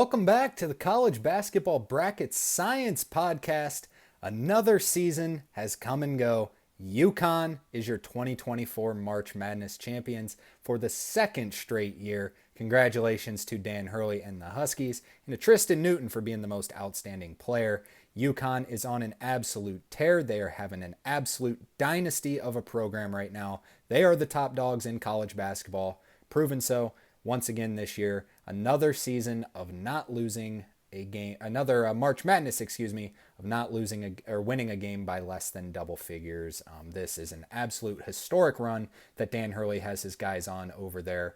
Welcome back to the College Basketball Bracket Science Podcast. Another season has come and go. UConn is your 2024 March Madness champions for the second straight year. Congratulations to Dan Hurley and the Huskies, and to Tristan Newton for being the most outstanding player. UConn is on an absolute tear. They are having an absolute dynasty of a program right now. They are the top dogs in college basketball, proven so once again this year. Another season of not losing a game, another March Madness, of not losing or winning a game by less than double figures. This is an absolute historic run that Dan Hurley has his guys on over there.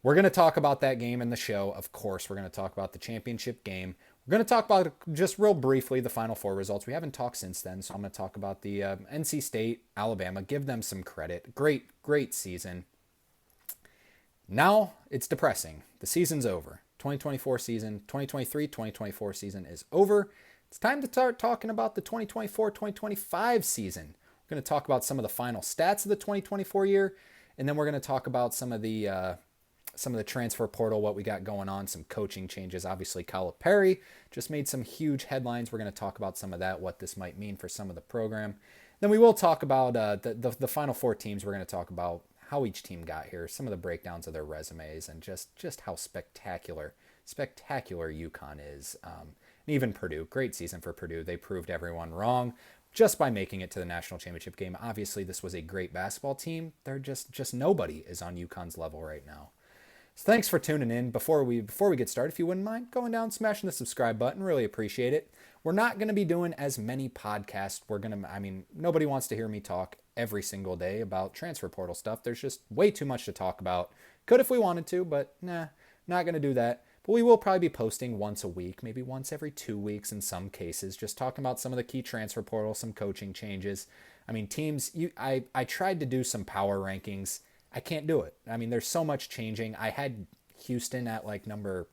We're going to talk about that game in the show. Of course, we're going to talk about the championship game. We're going to talk about, just real briefly, the Final Four results. We haven't talked since then, so I'm going to talk about the NC State, Alabama. Give them some credit. Great season. Now it's depressing. The season's over. 2024 season, 2023-2024 season is over. It's time to start talking about the 2024-2025 season. We're going to talk about some of the final stats of the 2024 year, and then we're going to talk about some of the transfer portal, what we got going on, some coaching changes. Obviously, Calipari just made some huge headlines. We're going to talk about some of that, what this might mean for some of the program. Then we will talk about the Final Four teams. We're going to talk about how each team got here, some of the breakdowns of their resumes, and just how spectacular UConn is. And even Purdue, great season for Purdue. They proved everyone wrong just by making it to the national championship game. Obviously, this was a great basketball team. They're just nobody is on UConn's level right now. So thanks for tuning in. Before we get started, if you wouldn't mind going down, smashing the subscribe button, really appreciate it. We're not going to be doing as many podcasts. Nobody wants to hear me talk every single day about transfer portal stuff. There's just way too much to talk about. Could if we wanted to, but not going to do that. But we will probably be posting once a week, maybe once every 2 weeks in some cases, just talking about some of the key transfer portal, some coaching changes. Teams, I tried to do some power rankings. I can't do it. There's so much changing. I had Houston at like number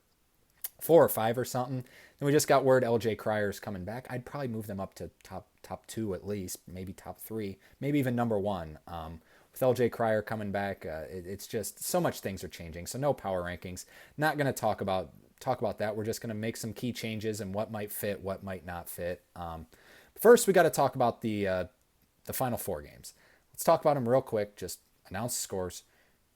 4 or 5 or something. Then we just got word LJ Cryer's coming back. I'd probably move them up to top 2 at least, maybe top 3, maybe even number 1. With LJ Cryer coming back, it's just so much things are changing. So no power rankings. Not going to talk about that. We're just going to make some key changes and what might fit, what might not fit. First, we got to talk about the Final Four games. Let's talk about them real quick. Just announce the scores.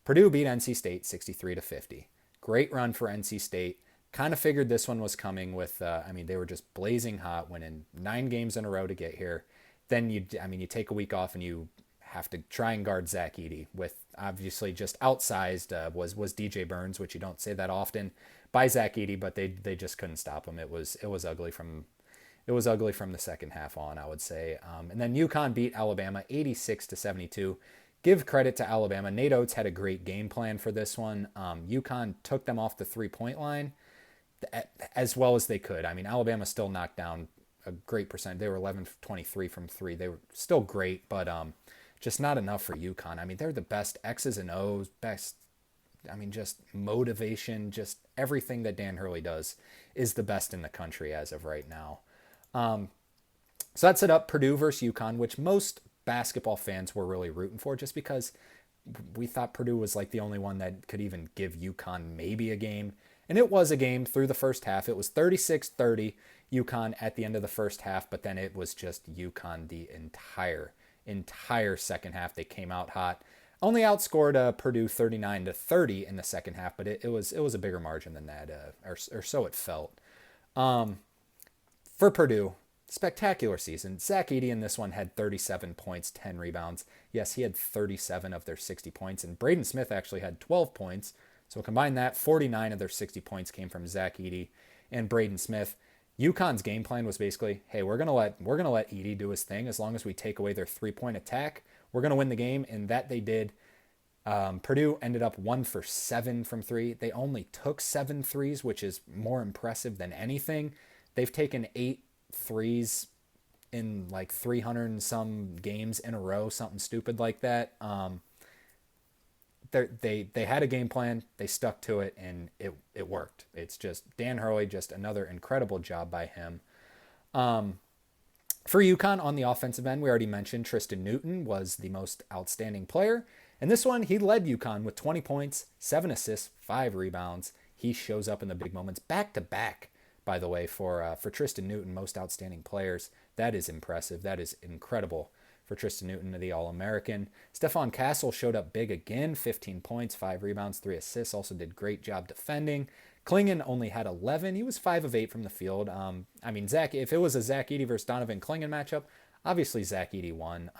Purdue beat NC State 63-50. Great run for NC State. Kind of figured this one was coming with, they were just blazing hot, winning 9 games in a row to get here. Then you take a week off and you have to try and guard Zach Edey with obviously just outsized was DJ Burns, which you don't say that often, by Zach Edey, but they just couldn't stop him. It was ugly from the second half on, I would say. And then UConn beat Alabama 86-72. Give credit to Alabama. Nate Oates had a great game plan for this one. UConn took them off the 3-point line as well as they could. Alabama still knocked down a great percent. They were 11-23 from 3. They were still great, but just not enough for UConn. They're the best X's and O's, best, just motivation, just everything that Dan Hurley does is the best in the country as of right now. So that set up Purdue versus UConn, which most basketball fans were really rooting for, just because we thought Purdue was like the only one that could even give UConn maybe a game. And it was a game through the first half. It was 36-30 UConn at the end of the first half, but then it was just UConn the entire second half. They came out hot. Only outscored Purdue 39-30 in the second half, but it was a bigger margin than that, or so it felt. For Purdue, spectacular season. Zach Edey in this one had 37 points, 10 rebounds. Yes, he had 37 of their 60 points, and Braden Smith actually had 12 points. So combine that, 49 of their 60 points came from Zach Edey and Braden Smith. UConn's game plan was basically, hey, we're gonna let Edey do his thing. As long as we take away their 3-point attack, we're gonna win the game, and that they did. Purdue ended up 1 for 7 from 3. They only took 7 threes, which is more impressive than anything. They've taken 8 threes in like 300 and some games in a row, something stupid like that. They had a game plan, they stuck to it, and it worked. It's just Dan Hurley, just another incredible job by him. For UConn on the offensive end, we already mentioned Tristan Newton was the most outstanding player. And this one, he led UConn with 20 points, 7 assists, 5 rebounds. he shows up in the big moments. Back to back, by the way, for Tristan Newton, most outstanding players. That is impressive. That is incredible for Tristan Newton, the All-American. Stephon Castle showed up big again, 15 points, 5 rebounds, 3 assists. Also did great job defending. Clingan only had 11. He was 5 of 8 from the field. If it was a Zach Edey versus Donovan Clingan matchup, obviously Zach Edey won.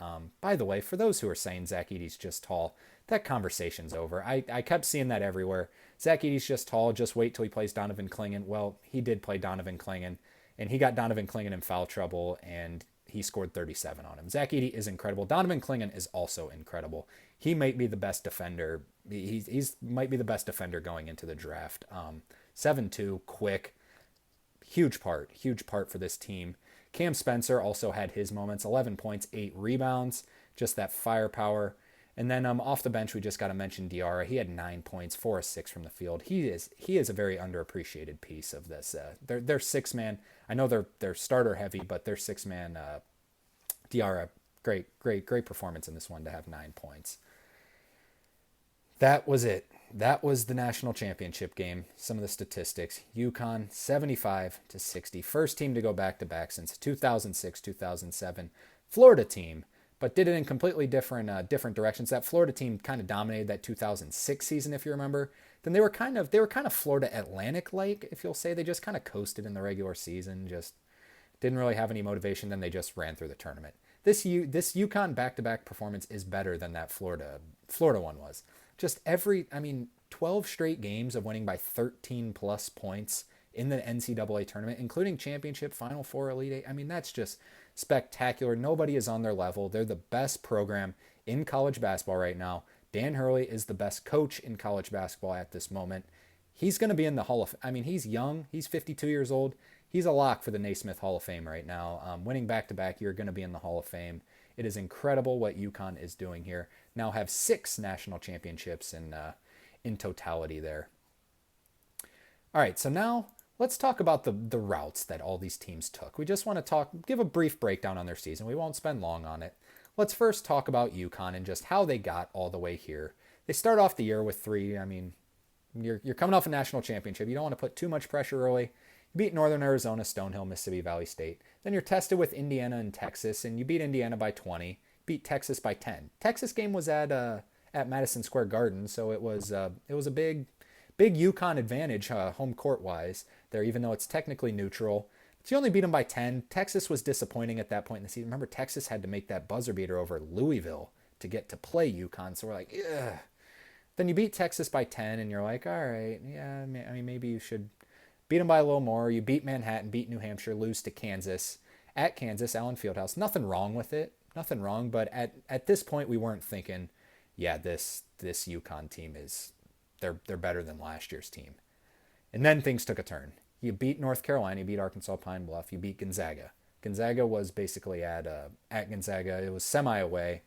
By the way, for those who are saying Zach Edey's just tall, that conversation's over. I kept seeing that everywhere. Zach Edey's just tall. Just wait till he plays Donovan Clingan. Well, he did play Donovan Clingan, and he got Donovan Clingan in foul trouble, and he scored 37 on him. Zach Edey is incredible. Donovan Clingan is also incredible. He might be the best defender. He's might be the best defender going into the draft. 7'2", quick, huge part for this team. Cam Spencer also had his moments, 11 points, 8 rebounds, just that firepower. And then off the bench, we just got to mention Diarra. He had 9 points, 4 of 6 from the field. He is a very underappreciated piece of this. Their six-man, I know they're starter heavy, but their six-man, Diarra, great performance in this one to have 9 points. That was it. That was the national championship game. Some of the statistics. UConn 75-60. First team to go back-to-back since 2006-2007. Florida team, but did it in completely different directions. That Florida team kind of dominated that 2006 season, if you remember. Then they were kind of Florida Atlantic-like, if you'll say. They just kind of coasted in the regular season, just didn't really have any motivation. Then they just ran through the tournament. This UConn back-to-back performance is better than that Florida one was. Just 12 straight games of winning by 13 plus points in the NCAA tournament, including championship, Final Four, Elite Eight. That's just spectacular. Nobody is on their level. They're the best program in college basketball right now. Dan Hurley is the best coach in college basketball at this moment. He's going to be in the Hall of Fame. He's young. He's 52 years old. He's a lock for the Naismith Hall of Fame right now. Winning back-to-back, you're going to be in the Hall of Fame. It is incredible what UConn is doing here. Now have 6 national championships in totality there. All right, so now let's talk about the routes that all these teams took. We just want to give a brief breakdown on their season. We won't spend long on it. Let's first talk about UConn and just how they got all the way here. They start off the year with 3. You're coming off a national championship. You don't want to put too much pressure early. You beat Northern Arizona, Stonehill, Mississippi Valley State. Then you're tested with Indiana and Texas, and you beat Indiana by 20, beat Texas by 10. Texas game was at Madison Square Garden, so it was a big UConn advantage home court wise there, even though it's technically neutral. But you only beat them by 10. Texas was disappointing at that point in the season. Remember, Texas had to make that buzzer beater over Louisville to get to play UConn, so we're like, ugh. Then you beat Texas by 10, and you're like, all right, yeah, maybe you should beat them by a little more. You beat Manhattan, beat New Hampshire, lose to Kansas. At Kansas, Allen Fieldhouse. Nothing wrong with it. Nothing wrong. But at this point, we weren't thinking, yeah, this UConn team they're better than last year's team. And then things took a turn. You beat North Carolina. You beat Arkansas Pine Bluff. You beat Gonzaga. Gonzaga was basically at Gonzaga. It was semi-away,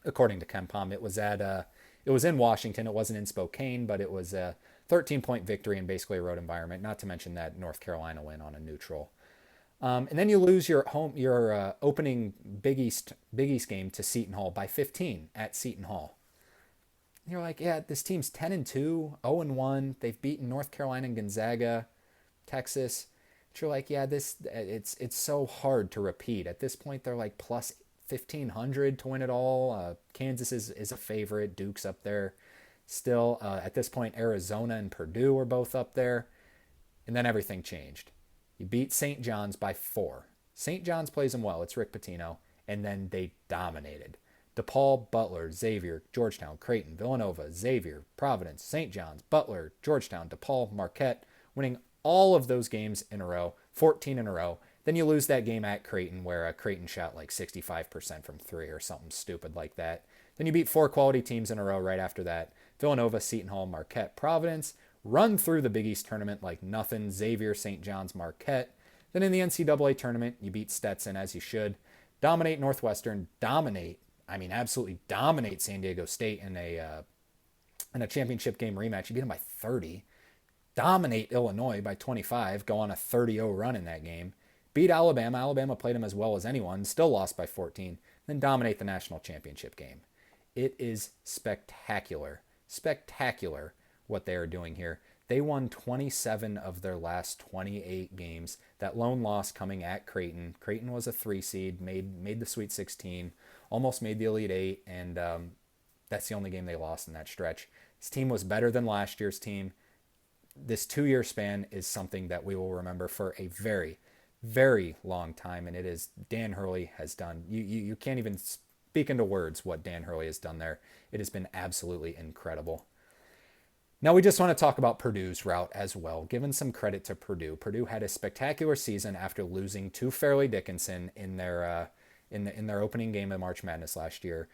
according to KenPom. It was in Washington. It wasn't in Spokane, but it was a 13-point victory in basically a road environment, not to mention that North Carolina win on a neutral. And then you lose your opening Big East game to Seton Hall by 15 at Seton Hall. And you're like, yeah, this team's 10-2, 0-1. They've beaten North Carolina and Gonzaga, Texas. But you're like, yeah, it's so hard to repeat. At this point, they're like plus 1,500 to win it all. Kansas is a favorite. Duke's up there. Still, at this point, Arizona and Purdue are both up there. And then everything changed. You beat St. John's by 4. St. John's plays them well. It's Rick Pitino. And then they dominated. DePaul, Butler, Xavier, Georgetown, Creighton, Villanova, Xavier, Providence, St. John's, Butler, Georgetown, DePaul, Marquette, winning all of those games in a row, 14 in a row. Then you lose that game at Creighton where Creighton shot like 65% from 3 or something stupid like that. Then you beat 4 quality teams in a row right after that. Villanova, Seton Hall, Marquette, Providence. Run through the Big East tournament like nothing. Xavier, St. John's, Marquette. Then in the NCAA tournament, you beat Stetson as you should. Dominate Northwestern. Absolutely dominate San Diego State in a championship game rematch. You beat them by 30. Dominate Illinois by 25. Go on a 30-0 run in that game. Beat Alabama. Alabama played them as well as anyone. Still lost by 14. Then dominate the national championship game. It is spectacular. Spectacular what they are doing here. They won 27 of their last 28 games. That lone loss coming at Creighton. Creighton was a 3 seed, made the Sweet 16, almost made the Elite 8, and that's the only game they lost in that stretch. This team was better than last year's team. This 2-year span is something that we will remember for a very, very long time, and it is Dan Hurley has done. You can't even speak into words what Dan Hurley has done there. It has been absolutely incredible. Now we just want to talk about Purdue's route as well. Given some credit to Purdue. Purdue had a spectacular season after losing to Fairleigh Dickinson in their opening game of March Madness last year.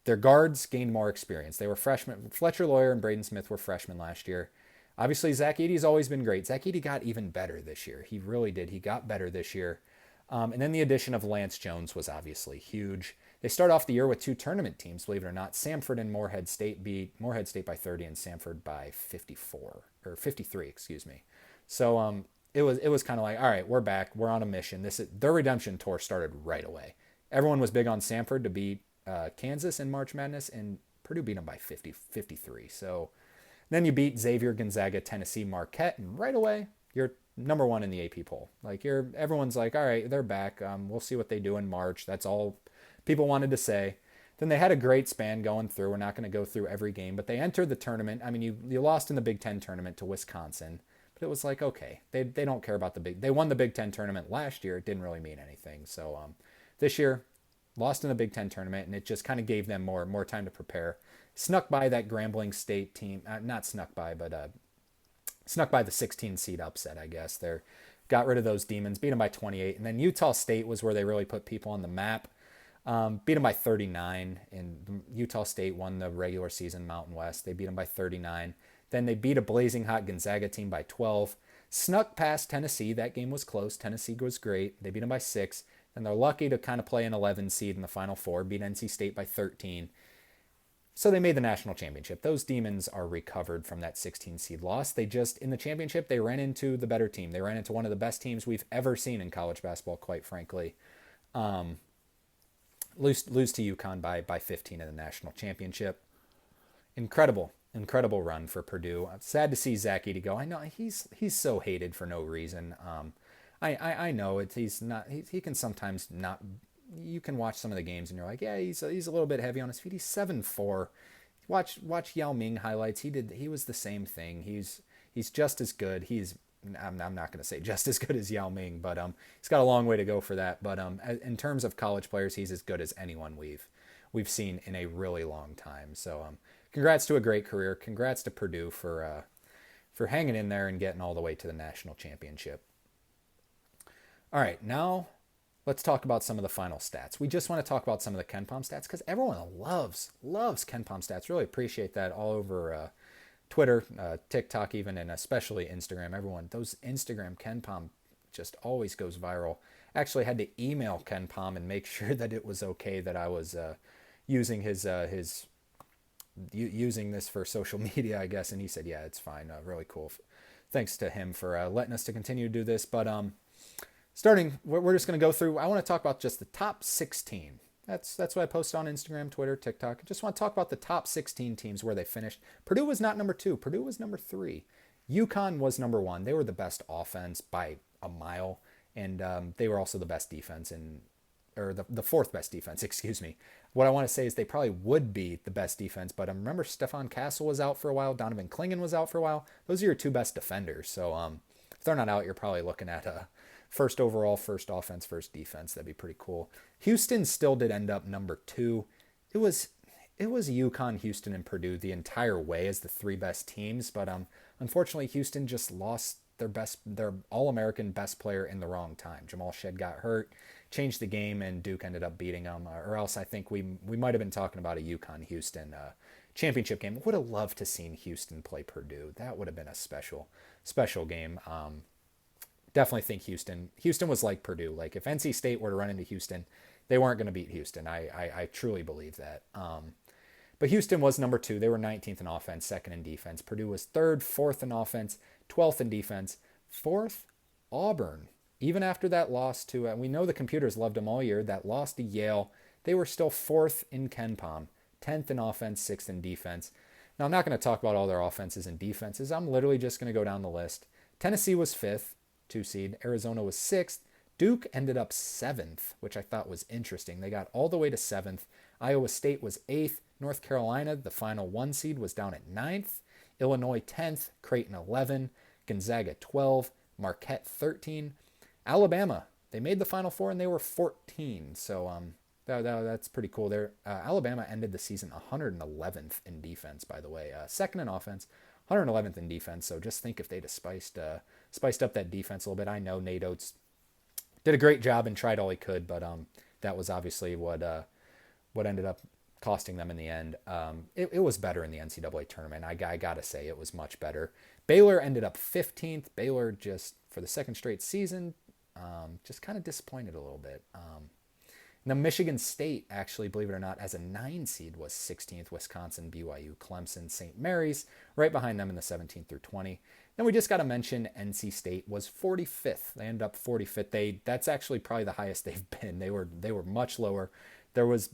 Their guards gained more experience. They were freshmen. Fletcher Lawyer and Braden Smith were freshmen last year. Obviously, Zach Edey's always been great. Zach Edey got even better this year. He really did. He got better this year. And then the addition of Lance Jones was obviously huge. They start off the year with 2 tournament teams, believe it or not. Samford and Morehead State beat Morehead State by 30 and Samford by 53, excuse me. So it was kind of like, all right, we're back. We're on a mission. Their redemption tour started right away. Everyone was big on Samford to beat Kansas in March Madness, and Purdue beat them by 53. So then you beat Xavier, Gonzaga, Tennessee, Marquette, and right away you're number 1 in the AP poll. Like everyone's like, all right, they're back. We'll see what they do in March. That's all people wanted to say. Then they had a great span going through. We're not going to go through every game, but they entered the tournament. I mean, you lost in the Big Ten tournament to Wisconsin, but it was like, okay, they don't care about they won the Big Ten tournament last year. It didn't really mean anything. So this year, lost in the Big Ten tournament, and it just kind of gave them more time to prepare. Snuck by that Grambling State team, not snuck by, but snuck by the 16 seed upset, I guess. They got rid of those demons, beat them by 28, and then Utah State was where they really put people on the map. Beat them by 39, and Utah State won the regular season Mountain West. They beat them by 39. Then they beat a blazing hot Gonzaga team by 12. Snuck past Tennessee. That game was close. Tennessee was great. They beat them by 6. And they're lucky to kind of play an 11 seed in the Final Four. Beat NC State by 13. So they made the national championship. Those demons are recovered from that 16 seed loss. They just, in the championship, they ran into the better team. They ran into one of the best teams we've ever seen in college basketball, quite frankly. Lose to UConn by 15 in the national championship. Incredible run for Purdue. I'm sad to see Zach Edey go. I know he's so hated for no reason. I know he's not. He can sometimes not. You can watch some of the games and you're like, yeah, he's a little bit heavy on his feet. He's 7'4". Watch Yao Ming highlights. He was the same thing. He's just as good. I'm not going to say just as good as Yao Ming, but he's got a long way to go for that. But in terms of college players, he's as good as anyone we've seen in a really long time. So congrats to a great career. Congrats to Purdue for hanging in there and getting all the way to the national championship. All right, now let's talk about some of the final stats. We just want to talk about some of the KenPom stats because everyone loves KenPom stats. Really appreciate that all over Twitter, TikTok even, and especially Instagram. Everyone, those Instagram KenPom just always goes viral. Actually had to email KenPom and make sure that it was okay that I was using using this for social media, I guess. And he said, yeah, it's fine. Really cool. Thanks to him for letting us to continue to do this. But starting, we're just going to go through. I want to talk about just the top 16. That's what I posted on Instagram, Twitter, TikTok. I just want to talk about the top 16 teams where they finished. Purdue was not number 2. Purdue was number 3. UConn was number 1. They were the best offense by a mile, and they were also the best defense, or the 4th best defense, excuse me. What I want to say is they probably would be the best defense, but remember Stefan Castle was out for a while. Donovan Clingan was out for a while. Those are your 2 best defenders. So if they're not out, you're probably looking at first overall, first offense, first defense. That'd be pretty cool. Houston still did end up number 2. It was UConn, Houston, and Purdue the entire way as the 3 best teams, but unfortunately Houston just lost their All-American best player in the wrong time. Jamal Shed got hurt, changed the game, and Duke ended up beating them. Or else I think we might have been talking about a UConn-Houston championship game. Would have loved to seen Houston play Purdue. That would have been a special game. Definitely think Houston was like Purdue. Like if NC State were to run into Houston, they weren't going to beat Houston. I truly believe that. But Houston was number 2. They were 19th in offense, 2nd in defense. Purdue was 3rd, 4th in offense, 12th in defense. 4th, Auburn. Even after that loss to, we know the computers loved them all year, that loss to Yale, they were still 4th in KenPom, 10th in offense, 6th in defense. Now, I'm not going to talk about all their offenses and defenses. I'm literally just going to go down the list. Tennessee was 5th, 2 seed. Arizona was 6th. Duke ended up 7th, which I thought was interesting. They got all the way to 7th. Iowa State was 8th. North Carolina, the final 1 seed, was down at 9th. Illinois 10th. Creighton 11. Gonzaga 12. Marquette 13. Alabama, they made the Final Four and they were 14. So that's pretty cool. There, Alabama ended the season 111th in defense, by the way. Second in offense, 111th in defense. So just think if they'd have spiced up that defense a little bit. I know Nate Oates did a great job and tried all he could, but that was obviously what ended up costing them in the end. It was better in the NCAA tournament. I gotta say it was much better. Baylor ended up 15th. Baylor just for the second straight season, just kind of disappointed a little bit. Now Michigan State, actually, believe it or not, as a 9 seed was 16th. Wisconsin, BYU, Clemson, St. Mary's, right behind them in the 17th through 20. Then we just got to mention NC State was 45th. They ended up 45th. That's actually probably the highest they've been. They were much lower. There was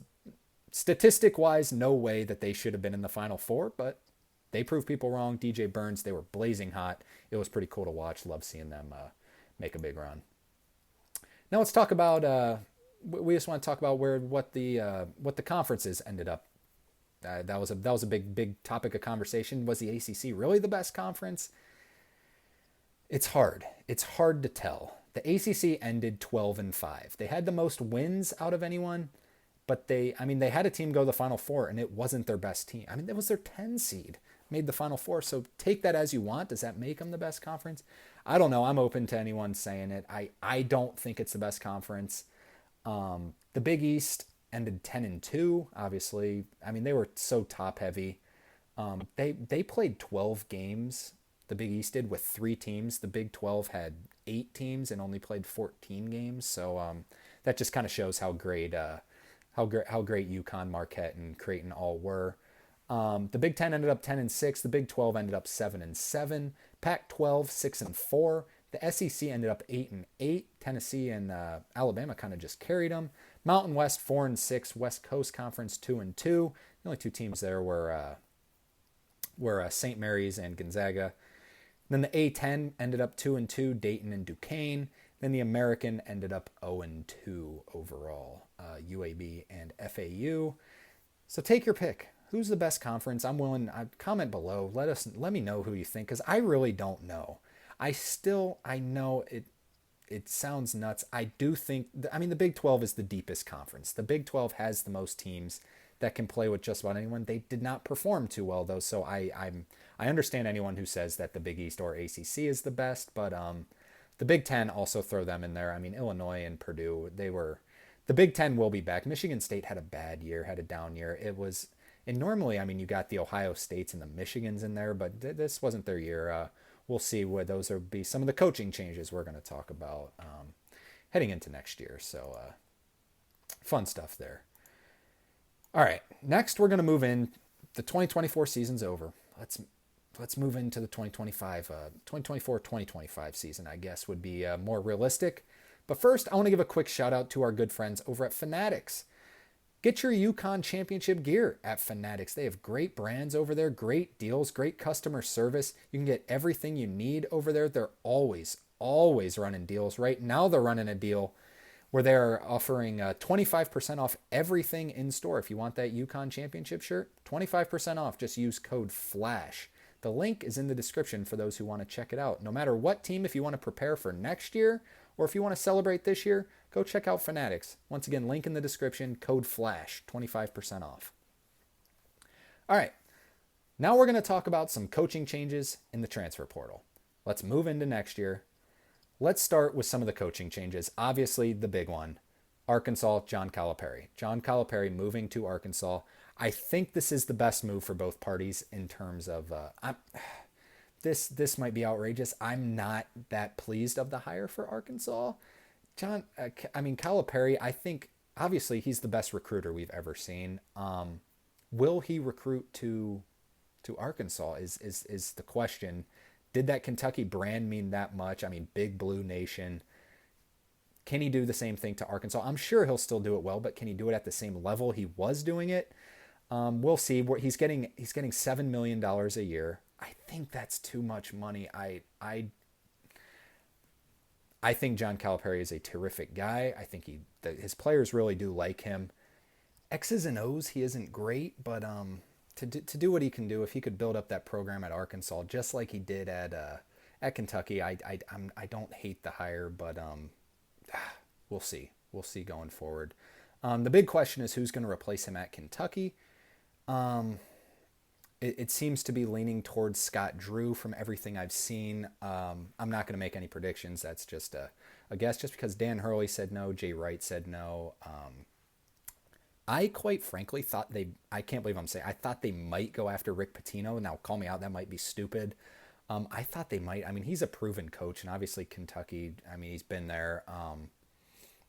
statistic-wise no way that they should have been in the Final Four, but they proved people wrong. DJ Burns, they were blazing hot. It was pretty cool to watch. Love seeing them make a big run. Now let's talk about. We just want to talk about what the conferences ended up. That was a big topic of conversation. Was the ACC really the best conference? It's hard. It's hard to tell. The ACC ended 12-5. They had the most wins out of anyone, but they had a team go to the Final Four, and it wasn't their best team. It was their 10 seed made the Final Four. So take that as you want. Does that make them the best conference? I don't know. I'm open to anyone saying it. I don't think it's the best conference. The Big East ended 10-2. Obviously, they were so top heavy. They played 12 games. The Big East did with 3 teams. The Big 12 had 8 teams and only played 14 games. So that just kind of shows how great UConn, Marquette, and Creighton all were. The Big 10 ended up 10-6. The Big 12 ended up 7-7. Pac-12 6-4. The SEC ended up 8-8. Tennessee and Alabama kind of just carried them. Mountain West 4-6. West Coast Conference 2-2. The only 2 teams there were St. Mary's and Gonzaga. Then the A10 ended up 2-2. Dayton and Duquesne. Then the American ended up 0-2 overall. UAB and FAU. So take your pick. Who's the best conference? I'm willing. Comment below. Let me know who you think, because I really don't know. I know it sounds nuts. I do think, the Big 12 is the deepest conference. The Big 12 has the most teams that can play with just about anyone. They did not perform too well, though, so I understand anyone who says that the Big East or ACC is the best, but the Big 10, also throw them in there. Illinois and Purdue, the Big 10 will be back. Michigan State had a bad year, had a down year. And normally, you got the Ohio States and the Michigans in there, but this wasn't their year. We'll see where those will be some of the coaching changes we're going to talk about heading into next year. So fun stuff there. All right, next we're going to move in. The 2024 season's over. Let's move into the 2024-2025 season, I guess, would be more realistic. But first, I want to give a quick shout out to our good friends over at FANATICS. Get your UConn championship gear at FANATICS. They have great brands over there, great deals, great customer service. You can get everything you need over there. They're always running deals. Right now they're running a deal where they're offering 25% off everything in store. If you want that UConn championship shirt, 25% off. Just use code FLASH. The link is in the description for those who want to check it out. No matter what team, if you want to prepare for next year or if you want to celebrate this year, go check out FANATICS. Once again, link in the description, code FLASH, 25% off. All right, now we're going to talk about some coaching changes in the transfer portal. Let's move into next year. Let's start with some of the coaching changes. Obviously, the big one, Arkansas, John Calipari. John Calipari moving to Arkansas. I think this is the best move for both parties in terms of this might be outrageous. I'm not that pleased of the hire for Arkansas. Calipari, I think obviously he's the best recruiter we've ever seen. Will he recruit to Arkansas is the question. Did that Kentucky brand mean that much? Big Blue Nation. Can he do the same thing to Arkansas? I'm sure he'll still do it well, but can he do it at the same level he was doing it? We'll see. He's getting $7 million a year. I think that's too much money. I think John Calipari is a terrific guy. I think his players really do like him. X's and O's, he isn't great, but to do what he can do, if he could build up that program at Arkansas just like he did at Kentucky, I don't hate the hire, but we'll see. We'll see going forward. The big question is who's going to replace him at Kentucky. It seems to be leaning towards Scott Drew from everything I've seen. I'm not going to make any predictions. That's just a guess, just because Dan Hurley said no, Jay Wright said no. I quite frankly thought I can't believe I'm saying, I thought they might go after Rick Pitino. Now, call me out, that might be stupid. I thought they might. I mean, he's a proven coach, and obviously Kentucky, I mean, he's been there.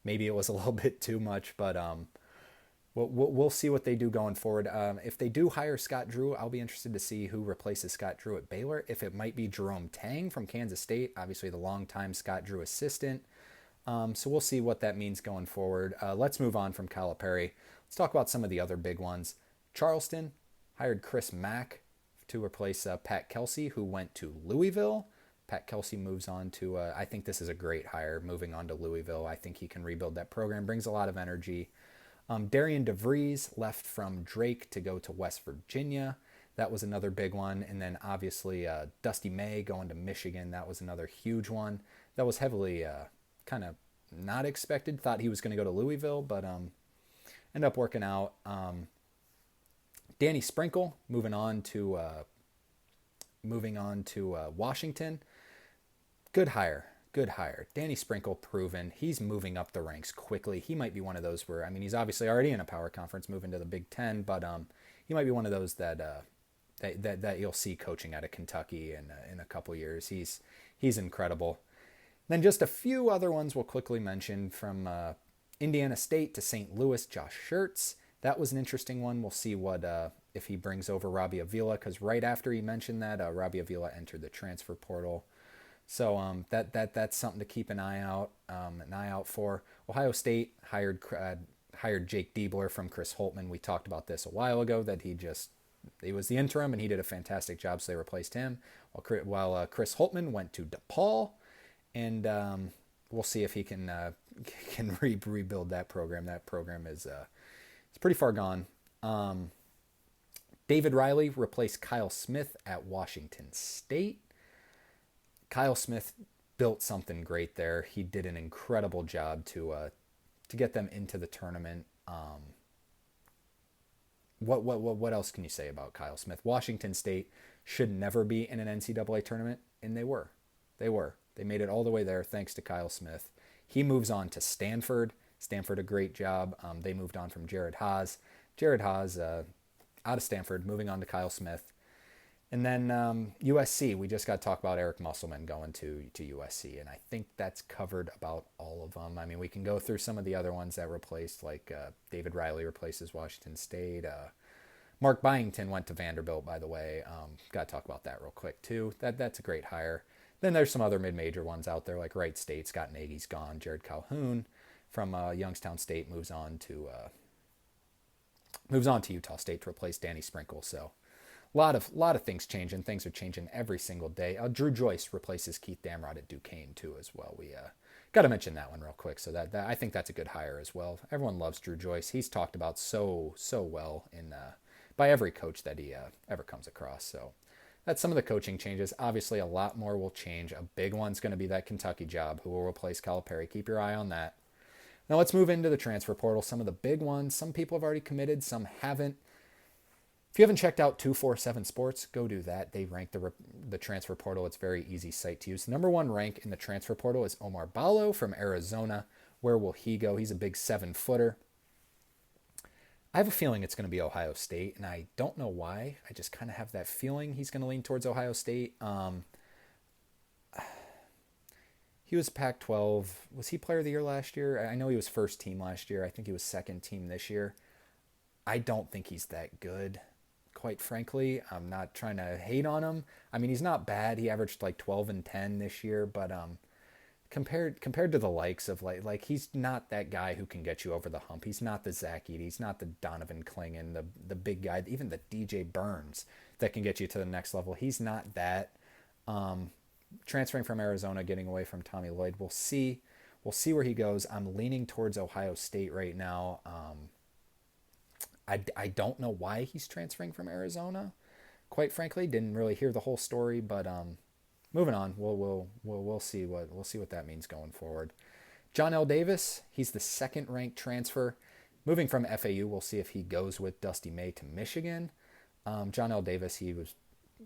Maybe it was a little bit too much, but we'll see what they do going forward. If they do hire Scott Drew, I'll be interested to see who replaces Scott Drew at Baylor. If it might be Jerome Tang from Kansas State, obviously the longtime Scott Drew assistant. So we'll see what that means going forward. Let's move on from Calipari. Let's talk about some of the other big ones. Charleston hired Chris Mack to replace Pat Kelsey, who went to Louisville. Pat Kelsey moves on to, I think this is a great hire, moving on to Louisville. I think he can rebuild that program, brings a lot of energy. Darian DeVries left from Drake to go to West Virginia. That was another big one. And then obviously Dusty May going to Michigan. That was another huge one. That was heavily kind of not expected. Thought he was going to go to Louisville, but ended up working out. Danny Sprinkle moving on to Washington. Good hire. Danny Sprinkle, proven. He's moving up the ranks quickly. He might be one of those where, I mean, he's obviously already in a power conference, moving to the Big Ten, but he might be one of those that you'll see coaching out of Kentucky in a couple years. He's incredible. Then just a few other ones we'll quickly mention from Indiana State to St. Louis, Josh Schertz. That was an interesting one. We'll see what if he brings over Robbie Avila, because right after he mentioned that, Robbie Avila entered the transfer portal. So that's something to keep an eye out for. Ohio State hired Jake Diebler from Chris Holtmann. We talked about this a while ago, that he was the interim and he did a fantastic job, so they replaced him. While Chris Holtmann went to DePaul, and we'll see if he can rebuild that program. That program is it's pretty far gone. David Riley replaced Kyle Smith at Washington State. Kyle Smith built something great there. He did an incredible job to get them into the tournament. What else can you say about Kyle Smith? Washington State should never be in an NCAA tournament, and they were. They made it all the way there thanks to Kyle Smith. He moves on to Stanford. Stanford, a great job. They moved on from Jared Haas. Jared Haas out of Stanford, moving on to Kyle Smith. And then USC, we just got to talk about Eric Musselman going to USC, and I think that's covered about all of them. I mean, we can go through some of the other ones that replaced, like David Riley replaces Washington State. Mark Byington went to Vanderbilt, by the way. Got to talk about that real quick, too. That's a great hire. Then there's some other mid-major ones out there, like Wright State. Scott Nagy's gone. Jared Calhoun from Youngstown State moves on to Utah State to replace Danny Sprinkle. So a lot of things changing. Things are changing every single day. Drew Joyce replaces Keith Damrod at Duquesne too, as well. We got to mention that one real quick. So that I think that's a good hire as well. Everyone loves Drew Joyce. He's talked about so well by every coach that he ever comes across. So that's some of the coaching changes. Obviously, a lot more will change. A big one's going to be that Kentucky job. Who will replace Calipari? Keep your eye on that. Now let's move into the transfer portal. Some of the big ones. Some people have already committed. Some haven't. If you haven't checked out 247 Sports, go do that. They rank the transfer portal. It's a very easy site to use. The number one rank in the transfer portal is Omar Ballo from Arizona. Where will he go? He's a big 7-footer. I have a feeling it's going to be Ohio State, and I don't know why. I just kind of have that feeling he's going to lean towards Ohio State. He was Pac-12. Was he player of the year last year? I know he was first team last year. I think he was second team this year. I don't think he's that good, quite frankly. I'm not trying to hate on him. I mean, he's not bad. He averaged like 12 and 10 this year, but compared to the likes of like he's not that guy who can get you over the hump. He's not the Zach Edey. He's not the Donovan Clingan, the big guy, even the DJ Burns that can get you to the next level. He's not that. Transferring from Arizona, getting away from Tommy Lloyd. We'll see. We'll see where he goes. I'm leaning towards Ohio State right now. I don't know why he's transferring from Arizona. Quite frankly, didn't really hear the whole story, but moving on. We'll see what that means going forward. John L. Davis, he's the second ranked transfer. Moving from FAU, we'll see if he goes with Dusty May to Michigan. John L. Davis, he was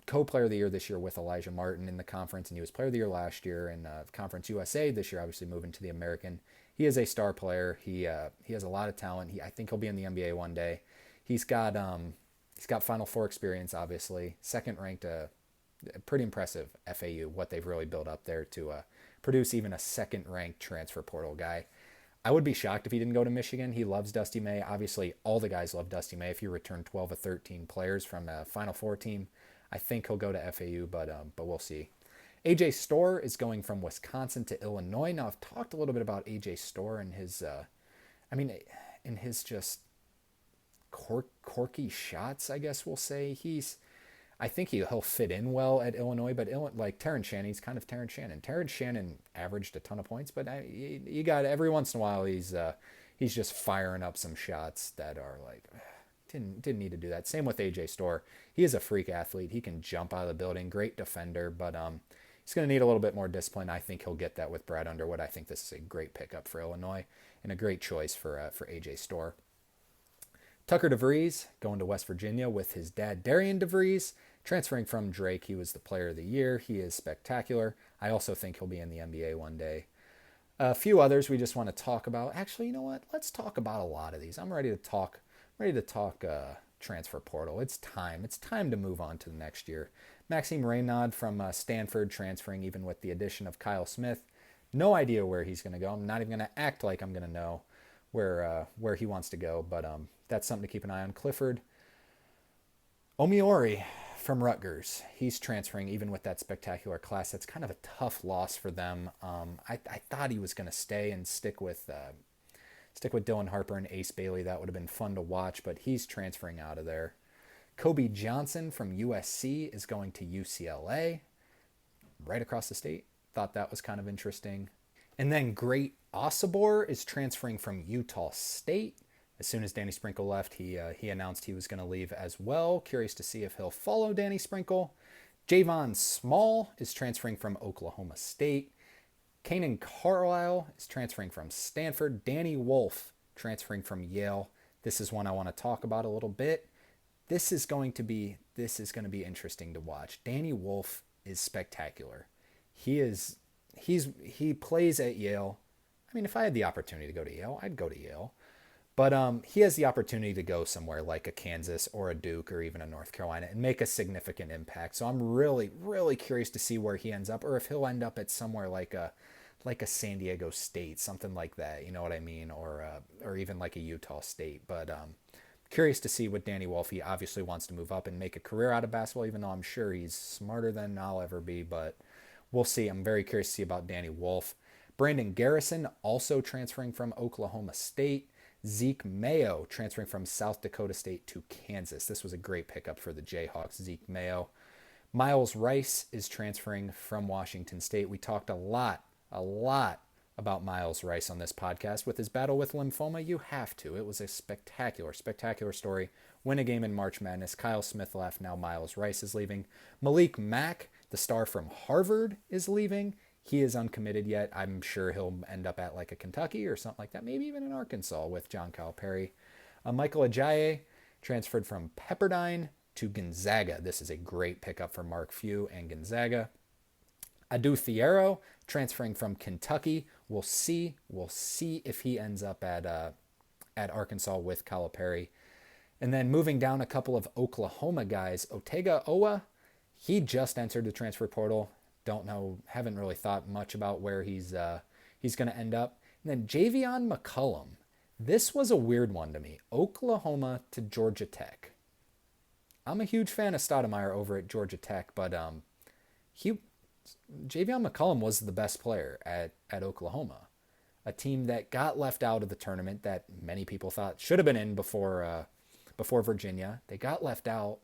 co-player of the year this year with Elijah Martin in the conference, and he was player of the year last year in Conference USA. This year, obviously moving to the American. He is a star player. He has a lot of talent. I think he'll be in the NBA one day. He's got Final Four experience, obviously. Second ranked, pretty impressive FAU, what they've really built up there to produce even a second ranked transfer portal guy. I would be shocked if he didn't go to Michigan. He loves Dusty May. Obviously, all the guys love Dusty May. If you return 12 or 13 players from a Final Four team, I think he'll go to FAU, but we'll see. AJ Storr is going from Wisconsin to Illinois. Now, I've talked a little bit about AJ Storr and his, in his just quirky shots, I guess we'll say. I think he'll fit in well at Illinois, but like Terrence Shannon, he's kind of Terrence Shannon. Terrence Shannon averaged a ton of points, but you got every once in a while he's just firing up some shots that are like, didn't need to do that. Same with AJ Storr. He is a freak athlete. He can jump out of the building. Great defender, but he's going to need a little bit more discipline. I think he'll get that with Brad Underwood. I think this is a great pickup for Illinois and a great choice for AJ Storr. Tucker DeVries going to West Virginia with his dad, Darian DeVries, transferring from Drake. He was the player of the year. He is spectacular. I also think he'll be in the NBA one day. A few others we just want to talk about. Actually, you know what? Let's talk about a lot of these. I'm ready to talk transfer portal. It's time. It's time to move on to the next year. Maxime Reynaud from Stanford transferring even with the addition of Kyle Smith. No idea where he's going to go. I'm not even going to act like I'm going to know where he wants to go, but that's something to keep an eye on. Clifford Omiori from Rutgers. He's transferring even with that spectacular class. That's kind of a tough loss for them. I thought he was going to stay and stick with Dylan Harper and Ace Bailey. That would have been fun to watch, but he's transferring out of there. Kobe Johnson from USC is going to UCLA, right across the state. Thought that was kind of interesting. And then Great Osibor is transferring from Utah State. As soon as Danny Sprinkle left, he announced he was going to leave as well. Curious to see if he'll follow Danny Sprinkle. Javon Small is transferring from Oklahoma State. Kanan Carlisle is transferring from Stanford. Danny Wolf transferring from Yale. This is one I want to talk about a little bit. This is going to be interesting to watch. Danny Wolf is spectacular. He plays at Yale. I mean, if I had the opportunity to go to Yale, I'd go to Yale. But he has the opportunity to go somewhere like a Kansas or a Duke or even a North Carolina and make a significant impact. So I'm really, really curious to see where he ends up, or if he'll end up at somewhere like a San Diego State, something like that. You know what I mean? Or even like a Utah State. But curious to see what Danny Wolf. He obviously wants to move up and make a career out of basketball, even though I'm sure he's smarter than I'll ever be. But we'll see. I'm very curious to see about Danny Wolf. Brandon Garrison also transferring from Oklahoma State. Zeke Mayo transferring from South Dakota State to Kansas. This was a great pickup for the Jayhawks, Zeke Mayo. Miles Rice is transferring from Washington State. We talked a lot about Miles Rice on this podcast. With his battle with lymphoma, you have to. It was a spectacular, spectacular story. Win a game in March Madness. Kyle Smith left. Now Miles Rice is leaving. Malik Mack, the star from Harvard, is leaving. He is uncommitted yet. I'm sure he'll end up at like a Kentucky or something like that. Maybe even in Arkansas with John Calipari. Michael Ajayi transferred from Pepperdine to Gonzaga. This is a great pickup for Mark Few and Gonzaga. Adu Fierro transferring from Kentucky. We'll see if he ends up at Arkansas with Calipari. And then moving down a couple of Oklahoma guys. Otega Owa, he just entered the transfer portal. Don't know, haven't really thought much about where he's going to end up. And then Javion McCullum. This was a weird one to me. Oklahoma to Georgia Tech. I'm a huge fan of Stoudemire over at Georgia Tech, but Javion McCollum was the best player at Oklahoma, a team that got left out of the tournament that many people thought should have been in before Virginia. They got left out.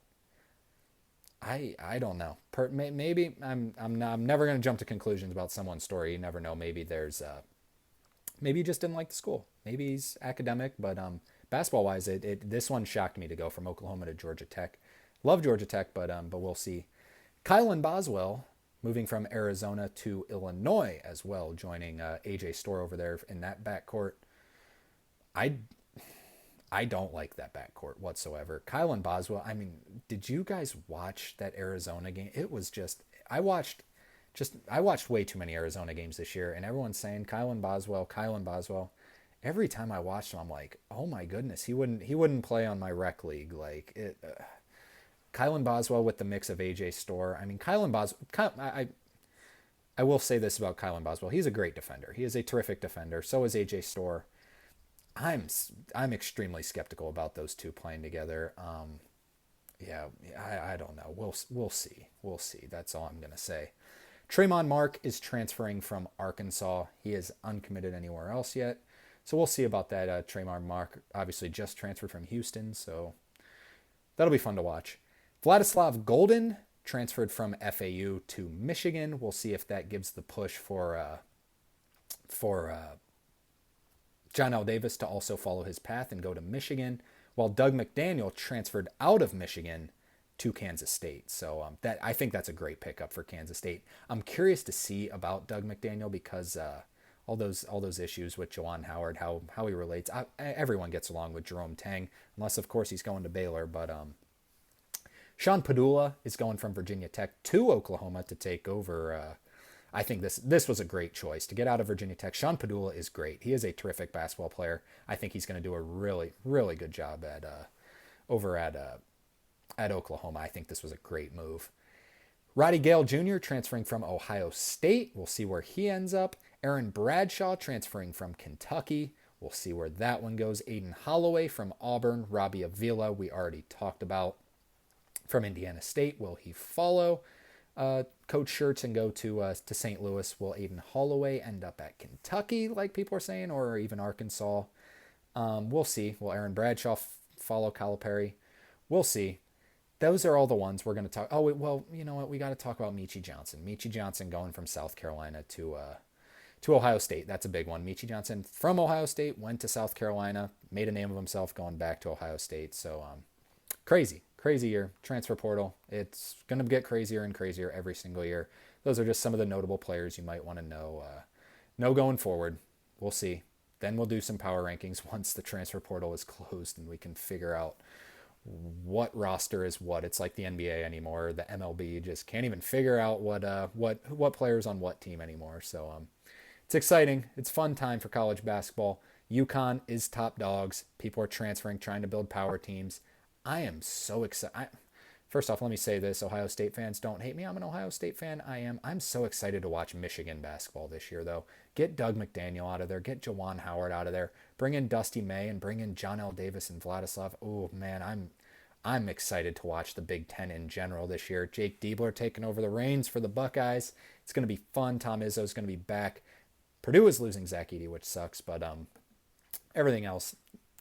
I don't know. Maybe I'm never going to jump to conclusions about someone's story. You never know. Maybe there's maybe he just didn't like the school. Maybe he's academic, but basketball wise, this one shocked me to go from Oklahoma to Georgia Tech. Love Georgia Tech, but we'll see. Kylan Boswell moving from Arizona to Illinois as well, joining AJ Storr over there in that backcourt. I don't like that backcourt whatsoever. Kylan Boswell, I mean, did you guys watch that Arizona game? It was just I watched way too many Arizona games this year, and everyone's saying Kylan Boswell. Every time I watched him, I'm like, oh my goodness, he wouldn't play on my rec league. Like it, Kylan Boswell with the mix of AJ Storr. I mean, I will say this about Kylan Boswell. He's a great defender. He is a terrific defender. So is AJ Storr. I'm extremely skeptical about those two playing together. I don't know. We'll see. We'll see. That's all I'm gonna say. Tremont Mark is transferring from Arkansas. He is uncommitted anywhere else yet, so we'll see about that. Tremont Mark obviously just transferred from Houston, so that'll be fun to watch. Vladislav Golden transferred from FAU to Michigan. We'll see if that gives the push for John L. Davis to also follow his path and go to Michigan, while Doug McDaniel transferred out of Michigan to Kansas State. So that I think that's a great pickup for Kansas State. I'm curious to see about Doug McDaniel because all those issues with Juwan Howard, how he relates. Everyone gets along with Jerome Tang, unless of course he's going to Baylor. But Sean Padula is going from Virginia Tech to Oklahoma to take over. I think this was a great choice to get out of Virginia Tech. Sean Padula is great. He is a terrific basketball player. I think he's going to do a really, really good job over at Oklahoma. I think this was a great move. Roddy Gale Jr. transferring from Ohio State. We'll see where he ends up. Aaron Bradshaw transferring from Kentucky. We'll see where that one goes. Aiden Holloway from Auburn. Robbie Avila, we already talked about, from Indiana State. Will he follow Coach Schertz and go to St. Louis? Will Aiden Holloway end up at Kentucky, like people are saying, or even Arkansas? We'll see. Will Aaron Bradshaw follow Calipari? We'll see. Those are all the ones we're going to talk. Oh, well, you know what? We got to talk about Meechie Johnson. Meechie Johnson going from South Carolina to Ohio State. That's a big one. Meechie Johnson from Ohio State went to South Carolina, made a name of himself going back to Ohio State. So crazy year. Transfer portal. It's going to get crazier and crazier every single year. Those are just some of the notable players you might want to know going forward. We'll see. Then we'll do some power rankings once the transfer portal is closed and we can figure out what roster is what. It's like the NBA anymore. The MLB just can't even figure out what players on what team anymore. So it's exciting. It's fun time for college basketball. UConn is top dogs. People are transferring, trying to build power teams. I am so excited. First off, let me say this. Ohio State fans, don't hate me. I'm an Ohio State fan. I'm so excited to watch Michigan basketball this year, though. Get Doug McDaniel out of there. Get Juwan Howard out of there. Bring in Dusty May and bring in John L. Davis and Vladislav. Oh, man, I'm excited to watch the Big Ten in general this year. Jake Diebler taking over the reins for the Buckeyes. It's going to be fun. Tom Izzo's going to be back. Purdue is losing Zach Edey, which sucks, but everything's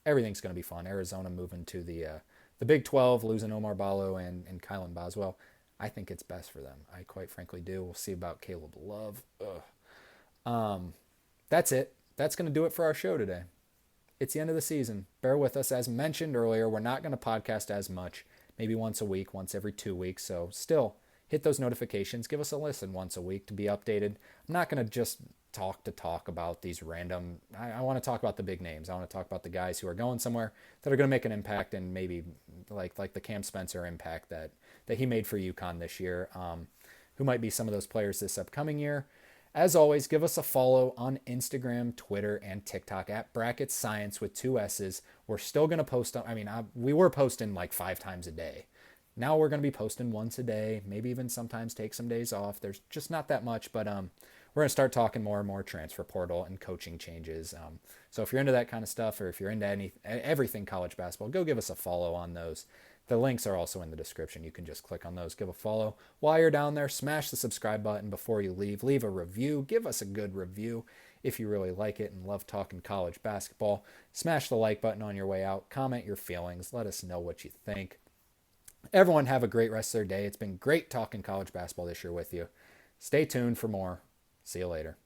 going to be fun. Arizona moving to the Big 12, losing Omar Ballo and Kylan Boswell. I think it's best for them. I quite frankly do. We'll see about Caleb Love. That's it. That's going to do it for our show today. It's the end of the season. Bear with us. As mentioned earlier, we're not going to podcast as much. Maybe once a week, once every 2 weeks. So still, hit those notifications. Give us a listen once a week to be updated. I'm not going to just talk about these random. I want to talk about the big names. I want to talk about the guys who are going somewhere that are going to make an impact, and maybe like the Cam Spencer impact that he made for UConn this year. Who might be some of those players this upcoming year. As always, give us a follow on Instagram, Twitter, and TikTok at Bracket Science with 2 S's. We're still going to post. We were posting like 5 times a day. Now we're going to be posting once a day, maybe even sometimes take some days off. There's just not that much, but we're going to start talking more and more transfer portal and coaching changes. So if you're into that kind of stuff, or if you're into everything college basketball, go give us a follow on those. The links are also in the description. You can just click on those, give a follow. While you're down there, smash the subscribe button before you leave. Leave a review. Give us a good review if you really like it and love talking college basketball. Smash the like button on your way out. Comment your feelings. Let us know what you think. Everyone have a great rest of their day. It's been great talking college basketball this year with you. Stay tuned for more. See you later.